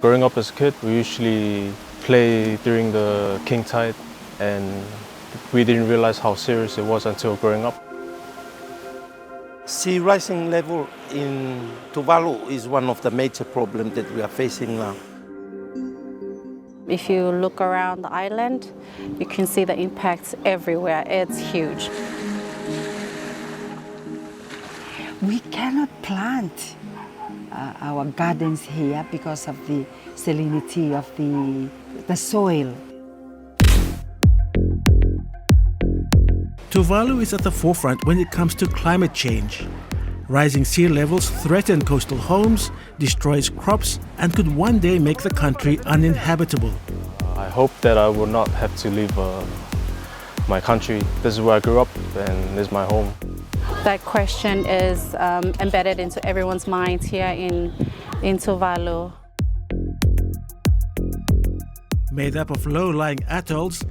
Growing up as a kid, we usually play during the king tide, and we didn't realize how serious it was until growing up. Sea rising level in Tuvalu is one of the major problems that we are facing now. If you look around the island, you can see the impacts everywhere. It's huge. We cannot plant our gardens here because of the salinity of the soil. Tuvalu is at the forefront when it comes to climate change. Rising sea levels threaten coastal homes, destroys crops, and could one day make the country uninhabitable. I hope that I will not have to leave my country. This is where I grew up and this is my home. That question is embedded into everyone's minds here in Tuvalu. Made up of low-lying atolls,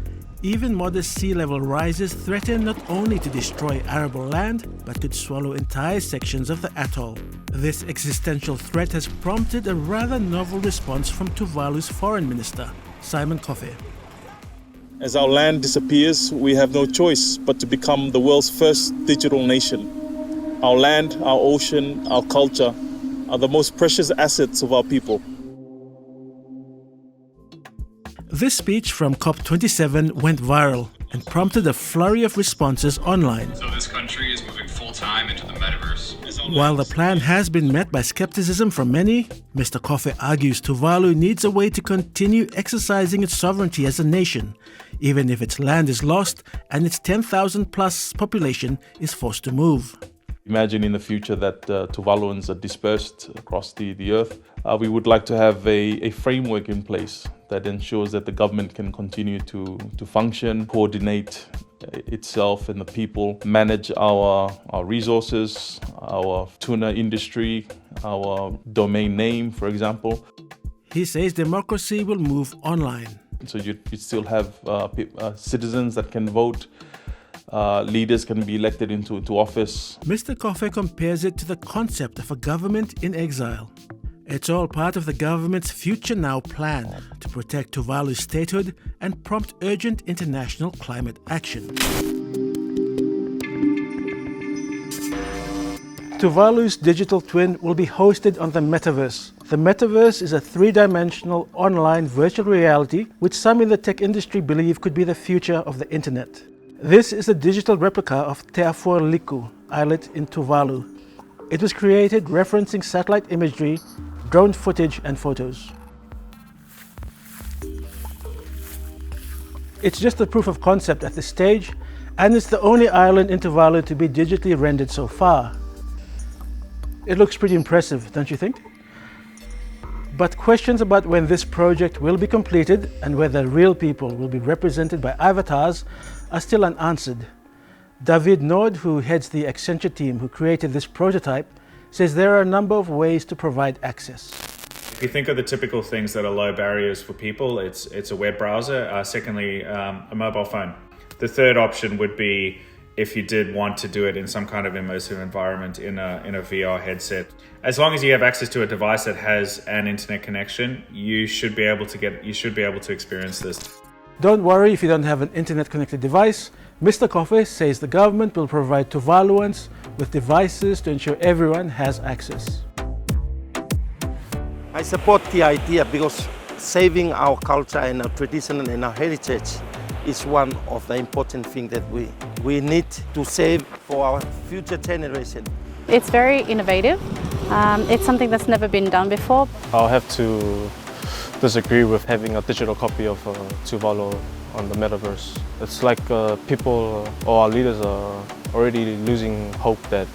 even modest sea level rises threaten not only to destroy arable land, but could swallow entire sections of the atoll. This existential threat has prompted a rather novel response from Tuvalu's foreign minister, Simon Coffey. As our land disappears, we have no choice but to become the world's first digital nation. Our land, our ocean, our culture are the most precious assets of our people. This speech from COP27 went viral and prompted a flurry of responses online. So this country is moving full-time into the metaverse. While the plan has been met by skepticism from many, Mr. Coffey argues Tuvalu needs a way to continue exercising its sovereignty as a nation, even if its land is lost and its 10,000 plus population is forced to move. Imagine in the future that Tuvaluans are dispersed across the earth. We would like to have a framework in place that ensures that the government can continue to function, coordinate itself and the people, manage our resources, our tuna industry, our domain name, for example. He says democracy will move online. So you still have citizens that can vote. Leaders can be elected into office. Mr. Coffey compares it to the concept of a government in exile. It's all part of the government's Future Now plan to protect Tuvalu's statehood and prompt urgent international climate action. Tuvalu's digital twin will be hosted on the metaverse. The metaverse is a three-dimensional online virtual reality which some in the tech industry believe could be the future of the internet. This is a digital replica of Liku islet in Tuvalu. It was created referencing satellite imagery, drone footage and photos. It's just a proof of concept at this stage, and it's the only island in Tuvalu to be digitally rendered so far. It looks pretty impressive, don't you think? But questions about when this project will be completed and whether real people will be represented by avatars are still unanswered. David Nord, who heads the Accenture team who created this prototype, says there are a number of ways to provide access. If you think of the typical things that are low barriers for people, it's a web browser, secondly, a mobile phone. The third option would be if you did want to do it in some kind of immersive environment in a VR headset. As long as you have access to a device that has an internet connection, you should be able to experience this. Don't worry if you don't have an internet-connected device. Mr. Coffey says the government will provide Tuvaluans with devices to ensure everyone has access. I support the idea because saving our culture and our tradition and our heritage is one of the important things that we need to save for our future generation. It's very innovative. It's something that's never been done before. I'll have to disagree with having a digital copy of Tuvalu on the metaverse. It's like people or our leaders are already losing hope that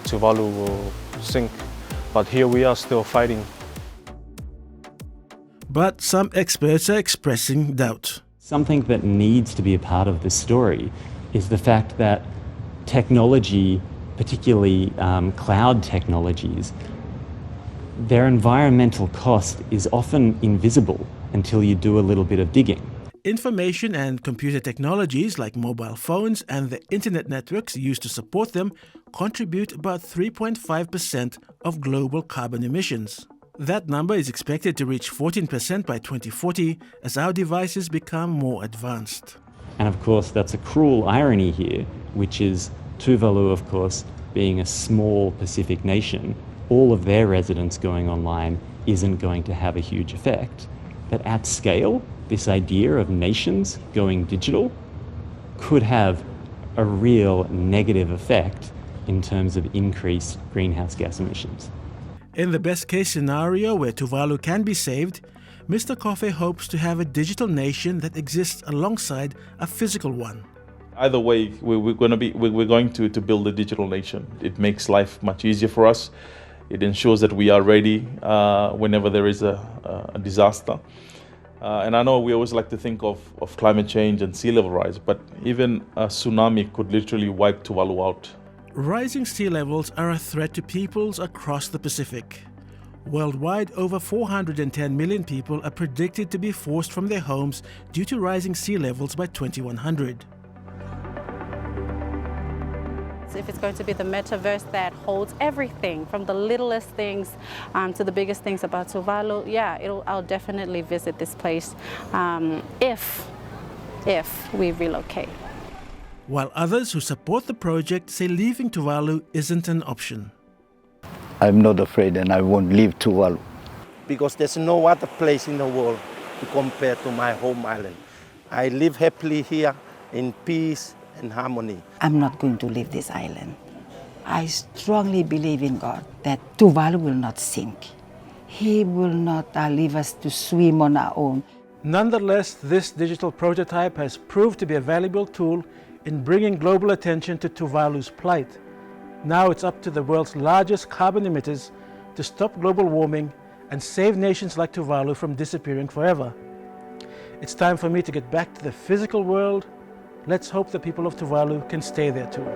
Tuvalu will sink, but here we are still fighting. But some experts are expressing doubt. Something that needs to be a part of this story is the fact that technology, particularly cloud technologies, their environmental cost is often invisible until you do a little bit of digging. Information and computer technologies like mobile phones and the internet networks used to support them contribute about 3.5% of global carbon emissions. That number is expected to reach 14% by 2040 as our devices become more advanced. And of course, that's a cruel irony here, which is Tuvalu, of course, being a small Pacific nation, all of their residents going online isn't going to have a huge effect. But at scale, this idea of nations going digital could have a real negative effect in terms of increased greenhouse gas emissions. In the best case scenario where Tuvalu can be saved, Mr. Coffey hopes to have a digital nation that exists alongside a physical one. Either way, we're going to build a digital nation. It makes life much easier for us. It ensures that we are ready whenever there is a disaster. And I know we always like to think of climate change and sea level rise, but even a tsunami could literally wipe Tuvalu out. Rising sea levels are a threat to peoples across the Pacific. Worldwide, over 410 million people are predicted to be forced from their homes due to rising sea levels by 2100. If it's going to be the metaverse that holds everything from the littlest things to the biggest things about Tuvalu, yeah, I'll definitely visit this place if we relocate. While others who support the project say leaving Tuvalu isn't an option. I'm not afraid and I won't leave Tuvalu. Because there's no other place in the world to compare to my home island. I live happily here in peace and harmony. I'm not going to leave this island. I strongly believe in God that Tuvalu will not sink. He will not leave us to swim on our own. Nonetheless, this digital prototype has proved to be a valuable tool in bringing global attention to Tuvalu's plight. Now it's up to the world's largest carbon emitters to stop global warming and save nations like Tuvalu from disappearing forever. It's time for me to get back to the physical world. Let's hope the people of Tuvalu can stay there too.